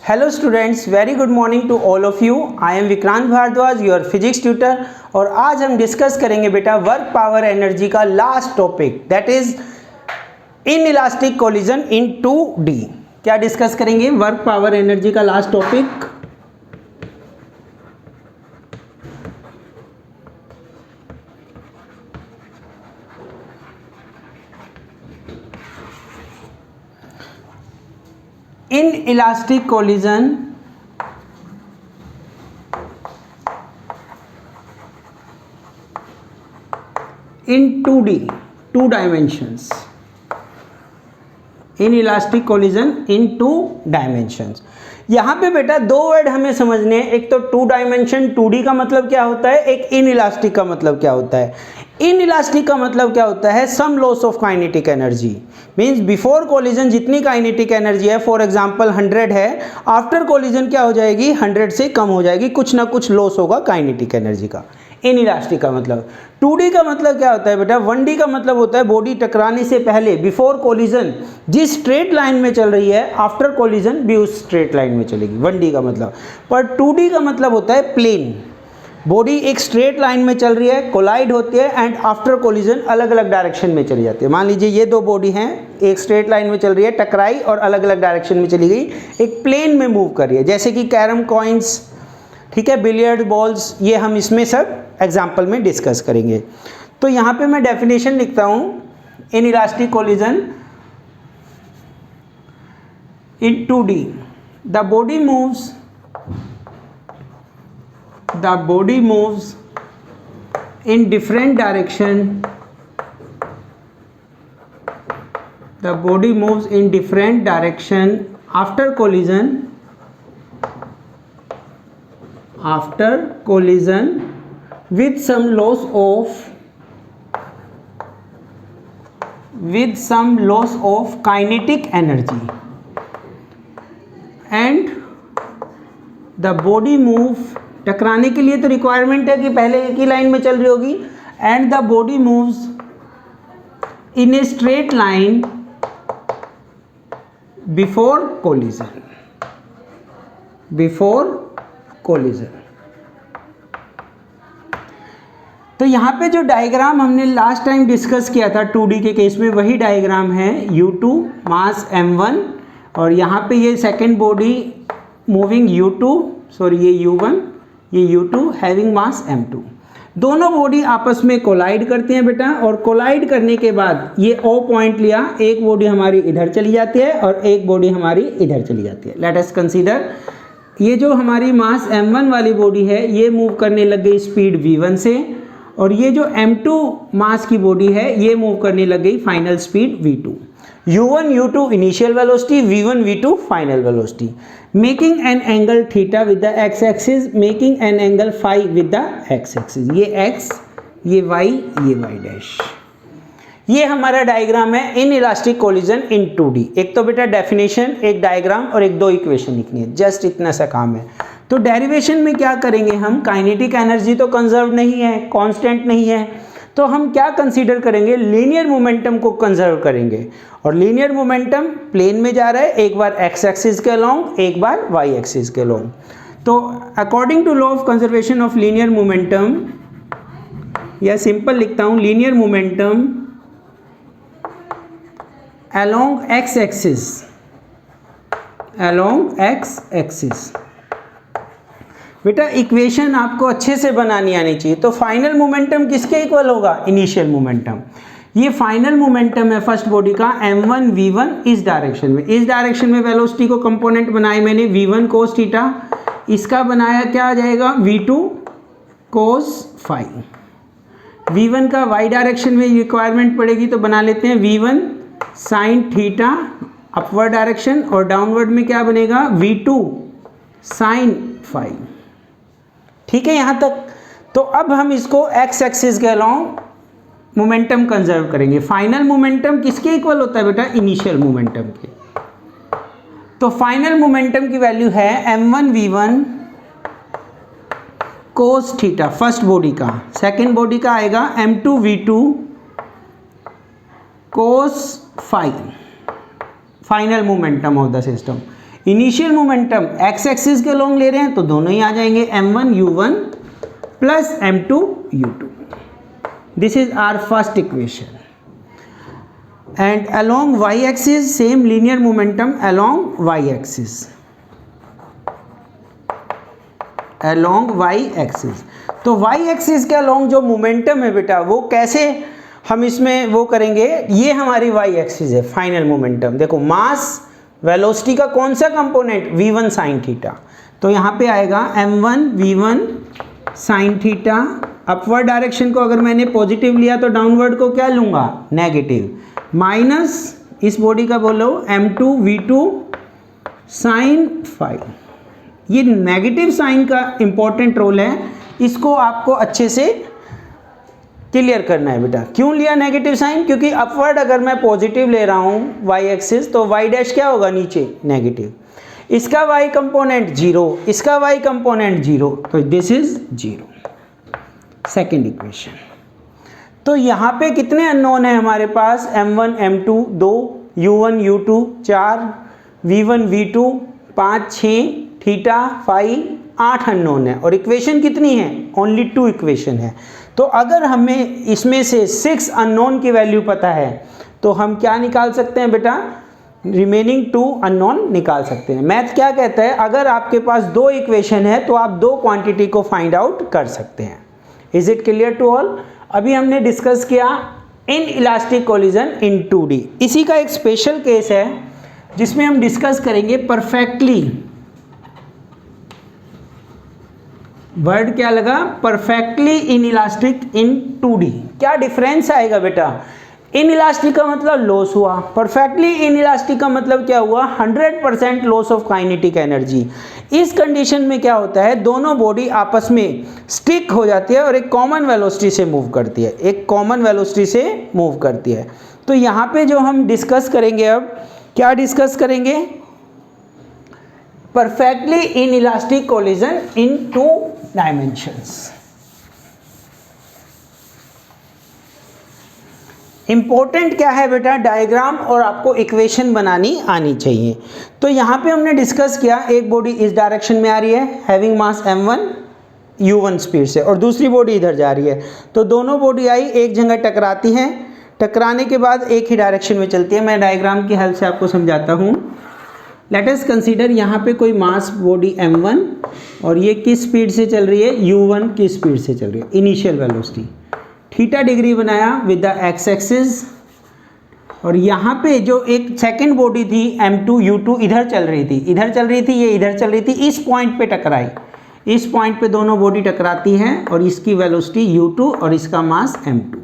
Hello students, very good morning to all of you. I am Vikrant Bhardwaj, your physics tutor. और आज हम discuss करेंगे बेटा वर्क पावर एनर्जी का last topic, that is inelastic collision in 2D। क्या discuss करेंगे? Work power energy का last topic. Inelastic collision in 2D, 2 dimensions, inelastic collision in 2 dimensions. यहाँ पे बेटा दो वर्ड हमें समझने हैं, एक तो 2 डायमेंशन 2D का मतलब क्या होता है, एक इन इलास्टिक का मतलब क्या होता है। इन इलास्टिक का मतलब क्या होता है, some loss of kinetic energy, means before collision जितनी काइनेटिक एनर्जी है, फॉर एग्जांपल 100 है, आफ्टर कोलिजन क्या हो जाएगी, 100 से कम हो जाएगी, कुछ ना कुछ लॉस होगा काइनेटिक एनर्जी का। इन इलास्टिक का मतलब। 2D का मतलब क्या होता है बेटा, 1D का मतलब होता है बॉडी टकराने से पहले, बिफोर कोलिजन जिस स्ट्रेट लाइन में चल रही है, आफ्टर कोलिजन भी उस स्ट्रेट लाइन में चलेगी, 1D का मतलब। पर 2D का मतलब होता है प्लेन, बॉडी एक स्ट्रेट लाइन में चल रही है, कोलाइड होती है एंड आफ्टर कोलिजन अलग अलग डायरेक्शन में चली जाती है। मान लीजिए ये दो बॉडी हैं, एक स्ट्रेट लाइन में चल रही है, टकराई और अलग अलग डायरेक्शन में चली गई, एक प्लेन में मूव कर रही है, जैसे कि कैरम कॉइन्स, ठीक है, बिलियर्ड बॉल्स, ये हम इसमें सब एग्जाम्पल में डिस्कस करेंगे। तो यहाँ पे मैं डेफिनेशन लिखता हूँ, in elastic collision in 2D the body moves in different direction, the body moves in different direction after collision with some loss of kinetic energy, and the body move, टकराने के लिए तो रिक्वायरमेंट है कि पहले एक ही लाइन में चल रही होगी, and the body moves in a straight line before collision. तो यहाँ पे जो डायग्राम हमने लास्ट टाइम डिस्कस किया था 2D के केस में, वही डायग्राम है U2 मास M1, और यहाँ पे ये सेकेंड बॉडी मूविंग ये U1, ये U2 हैविंग मास M2। दोनों बॉडी आपस में कोलाइड करती हैं बेटा, और कोलाइड करने के बाद ये O पॉइंट लिया, एक बॉडी हमारी इधर चली जाती है और एक बॉडी हमारी इधर चली जाती है। लेट अस कंसीडर, ये जो हमारी मास M1 वाली बॉडी है, ये मूव करने लग गई स्पीड V1 से, और ये जो M2 मास की बॉडी है, ये मूव करने लग गई final speed V2। U1 U2 initial velocity, V1 V2 final velocity, making an angle theta with the x axis, making an angle phi with the x axis. ये x, ये y, ये y dash. ये हमारा diagram है in elastic collision in 2D। एक तो बेटा definition, एक डायग्राम और एक दो इक्वेशन लिखनी है, जस्ट इतना सा काम है। तो डेरिवेशन में क्या करेंगे हम, काइनेटिक एनर्जी तो कंजर्व नहीं है, कांस्टेंट नहीं है, तो हम क्या कंसीडर करेंगे, लीनियर मोमेंटम को कंजर्व करेंगे। और लीनियर मोमेंटम प्लेन में जा रहा है, एक बार एक्स एक्सिस के अलोंग, एक बार वाई एक्सिस के अलोंग। तो according to law of conservation of linear momentum, या सिंपल लिखता हूं, linear momentum along x axis. बेटा इक्वेशन आपको अच्छे से बनानी आनी चाहिए। तो फाइनल मोमेंटम किसके इक्वल होगा, इनिशियल मोमेंटम। ये फाइनल मोमेंटम है फर्स्ट बॉडी का M1 V1 इस डायरेक्शन में। इस डायरेक्शन में वेलोसिटी को कंपोनेंट बनाए मैंने V1 cos थीटा, इसका बनाया क्या आ जाएगा V2 cos फाई। V1 का y डायरेक्शन में रिक्वायरमेंट पड़ेगी तो बना लेते हैं V1 sin theta upward direction, और डाउनवर्ड में क्या बनेगा V2 sin फाई। ठीक है यहाँ तक। तो अब हम इसको x एक्सिस के अलोंग मोमेंटम कंजर्व करेंगे। फाइनल मोमेंटम किसके इक्वल होता है बेटा, इनिशियल मोमेंटम के। तो फाइनल मोमेंटम की वैल्यू है M1 V1 cos theta first body का, सेकेंड बॉडी का आएगा M2 V2 cos phi, final momentum of the system. Initial momentum x axis के लॉन्ग ले रहे हैं तो दोनों ही आ जाएंगे, m1 u1 plus m2 u2. This is our first equation. And along y axis same linear momentum along y axis, along y axis. तो y axis के along जो मोमेंटम है बेटा वो कैसे हम इसमें वो करेंगे, ये हमारी y axis है फाइनल मोमेंटम. देखो मास वेलोसिटी का कौन सा कंपोनेंट, v1 sin थीटा. तो यहाँ पे आएगा m1 v1 sin theta. Upward direction को अगर मैंने पॉजिटिव लिया तो डाउनवर्ड को क्या लूँगा, नेगेटिव. माइनस इस बॉडी का बोलो m2 v2 sin फाई. ये नेगेटिव साइन का इंपॉर्टेंट रोल है, इसको आपको अच्छे से क्लियर करना है बेटा. क्यों लिया नेगेटिव साइन, क्योंकि अपवर्ड अगर मैं पॉजिटिव ले रहा हूँ y एक्सिस तो y डैश क्या होगा नीचे नेगेटिव. इसका y कंपोनेंट 0, इसका y कंपोनेंट 0, तो दिस इज 0. Second equation. तो यहाँ पे कितने अननोन है हमारे पास, m1 m2 2, u1 u2 4, v1 v2 5 6, theta phi 8 unknown है. और इक्वेशन कितनी है, ओनली 2 इक्वेशन है. तो अगर हमें इसमें से 6 अननोन की वैल्यू पता है तो हम क्या निकाल सकते हैं बेटा, रिमेनिंग 2 अननोन निकाल सकते हैं. मैथ क्या कहता है, अगर आपके पास 2 इक्वेशन है तो आप 2 क्वांटिटी को फाइंड आउट कर सकते हैं. Is it clear to all. अभी हमने डिस्कस किया in elastic collision in 2D. इसी का एक स्पेशल केस है जिसमें हम डिस्कस करेंगे परफेक्टली. वर्ड क्या लगा, perfectly in elastic in 2D. क्या डिफरेंस आएगा बेटा, इन इलास्टिक का मतलब लॉस हुआ, परफेक्टली इन इलास्टिक का मतलब क्या हुआ, 100% लॉस ऑफ काइनेटिक एनर्जी. इस कंडीशन में क्या होता है, दोनों बॉडी आपस में स्टिक हो जाती है और एक कॉमन वेलोसिटी से मूव करती है, एक कॉमन वेलोसिटी से मूव करती है. तो यहाँ पे जो हम डिस्कस करेंगे, अब क्या डिस्कस करेंगे, perfectly in elastic collision in 2 dimensions. Important क्या है बेटा, डायग्राम और आपको इक्वेशन बनानी आनी चाहिए. तो यहाँ पे हमने डिस्कस किया एक बॉडी इस डायरेक्शन में आ रही है having mass m1 u1 speed से, और दूसरी बॉडी इधर जा रही है. तो दोनों बॉडी आई एक जगह टकराती हैं, टकराने के बाद एक ही डायरेक्शन में चलती है. मैं डायग्राम की हेल्प से आपको समझाता हूँ. लेट अस कंसीडर यहाँ पे कोई मास बॉडी m1 और ये किस स्पीड से चल रही है, u1 की स्पीड से चल रही है, इनिशियल वेलोसिटी. थीटा डिग्री बनाया विद द एक्स एक्सिस. और यहाँ पे जो एक सेकंड बॉडी थी m2 u2 इधर चल रही थी, इधर चल रही थी, ये इधर चल रही थी, इस पॉइंट पे टकराई. इस पॉइंट पे दोनों बॉडी टकराती हैं और इसकी वेलोसिटी u2 और इसका मास m2.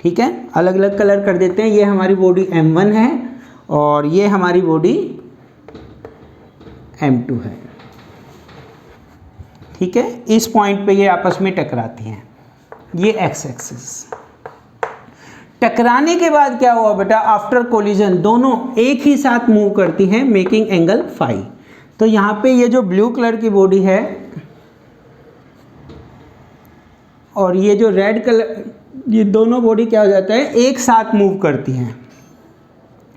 ठीक है, अलग अलग कलर कर देते हैं. ये हमारी बॉडी m1 है और ये हमारी बॉडी m2 है. ठीक है, इस पॉइंट पे ये आपस में टकराती हैं, ये एक्स एक्सिस. टकराने के बाद क्या हुआ बेटा, आफ्टर कोलिजन दोनों एक ही साथ मूव करती हैं मेकिंग एंगल फाई. तो यहाँ पे ये जो ब्लू कलर की बॉडी है और ये जो रेड कलर, ये दोनों बॉडी क्या हो जाता है, एक साथ मूव करती हैं.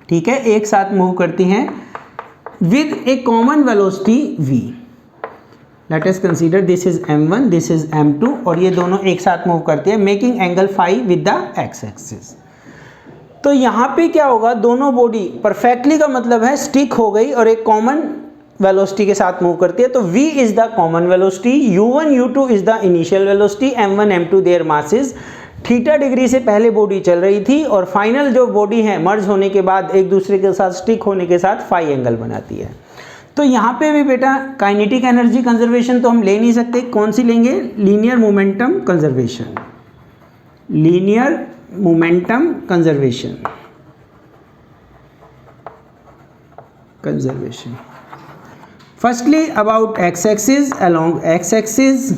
ठीक है, एक साथ मूव करती हैं with a common velocity v. Let us consider this is m1, this is m2 और ये दोनों एक साथ मूव करती है making angle phi with the x axis. तो यहाँ पे क्या होगा, दोनों बॉडी परफेक्टली का मतलब है स्टिक हो गई और एक कॉमन वेलोसिटी के साथ मूव करती है. तो v is the common velocity, u1 u2 is the initial velocity, m1 m2 there masses. Theta degree से पहले बॉडी चल रही थी और फाइनल जो बॉडी है मर्ज होने के बाद एक दूसरे के साथ स्टिक होने के साथ फाई एंगल बनाती है. तो यहाँ पे भी बेटा काइनेटिक एनर्जी कंजर्वेशन तो हम ले नहीं सकते, कौन सी लेंगे, linear momentum conservation. Linear momentum conservation, firstly about x axis, along x axis,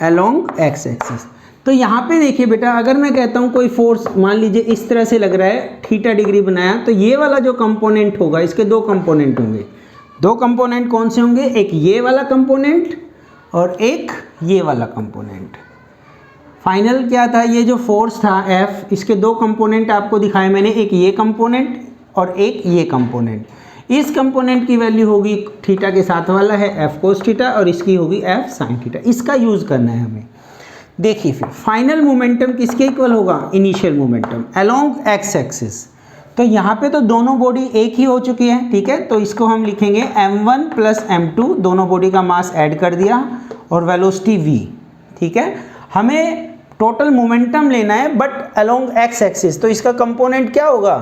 along x axis. तो यहाँ पे देखिए बेटा, अगर मैं कहता हूँ कोई फोर्स मान लीजिए इस तरह से लग रहा है, थीटा डिग्री बनाया, तो ये वाला जो कंपोनेंट होगा, इसके 2 कंपोनेंट होंगे. 2 कंपोनेंट कौन से होंगे, एक ये वाला कंपोनेंट और एक ये वाला कंपोनेंट. फाइनल क्या था, ये जो फोर्स था F, इसके 2 कंपोनेंट आपको दिखाए मैंने, एक ये कंपोनेंट और एक ये कंपोनेंट। इस कंपोनेंट की वैल्यू होगी थीटा के साथ वाला है एफ कोस थीटा और इसकी होगी एफ साइन थीटा। इसका यूज़ करना है हमें। देखिए फिर फाइनल मोमेंटम किसके इक्वल होगा, initial momentum along x axis. तो यहाँ पे तो दोनों बॉडी एक ही हो चुकी है, ठीक है, तो इसको हम लिखेंगे m1 प्लस m2, दोनों बॉडी का मास ऐड कर दिया और वेलोसिटी v, ठीक है। हमें टोटल मोमेंटम लेना है बट अलोंग एक्स एक्सिस, तो इसका कंपोनेंट क्या होगा,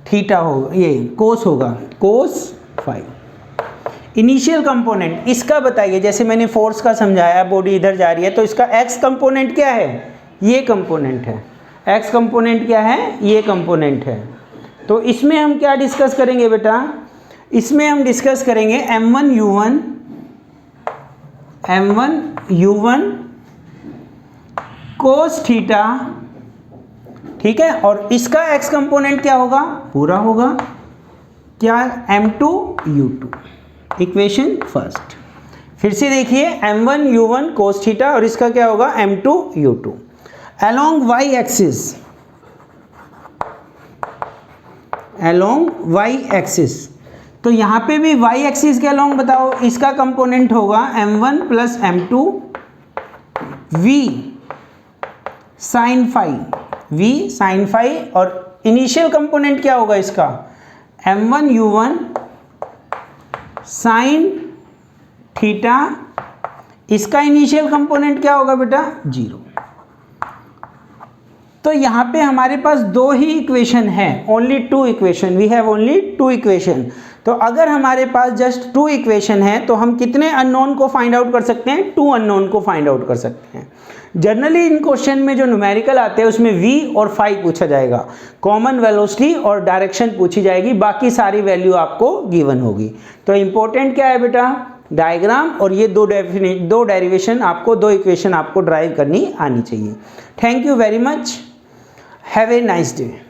थीटा होगा, ये कोस होगा, कोस फाई। इनिशियल कंपोनेंट इसका बताइए, जैसे मैंने फोर्स का समझाया, बॉडी इधर जा रही है तो इसका एक्स कंपोनेंट क्या है, ये कंपोनेंट है। एक्स कंपोनेंट क्या है, ये कंपोनेंट है। तो इसमें हम क्या डिस्कस करेंगे बेटा, इसमें हम डिस्कस करेंगे m1 u1 कोस थीटा, ठीक है, और इसका एक्स कंपोनेंट क्या होगा, पूरा होगा क्या, m2 u2। इक्वेशन फर्स्ट फिर से देखिए, m1 u1 कोस थीटा और इसका क्या होगा m2 u2 along y axis, along y axis. तो यहाँ पे भी y एक्सिस के अलोंग बताओ, इसका कंपोनेंट होगा m1 plus m2 v sine phi, v sine phi, और इनिशियल कंपोनेंट क्या होगा इसका m1 u1 साइन थीटा, इसका इनिशियल कंपोनेंट क्या होगा बेटा, 0। तो यहाँ पे हमारे पास दो ही इक्वेशन है, only two equation, we have only two equation. तो अगर हमारे पास जस्ट टू इक्वेशन है तो हम कितने अननोन को फाइंड आउट कर सकते हैं, टू अननोन को फाइंड आउट कर सकते हैं। जनरली इन क्वेश्चन में जो न्यूमेरिकल आते हैं उसमें v और फाई पूछा जाएगा, कॉमन वेलोसिटी और डायरेक्शन पूछी जाएगी, बाकी सारी वैल्यू आपको गिवन होगी। तो इंपॉर्टेंट क्या है बेटा, डायग्राम और ये दो डेरिवेशन आपको, दो इक्वेशन आपको ड्राइव करनी आनी चाहिए। Thank you very much, have a nice day.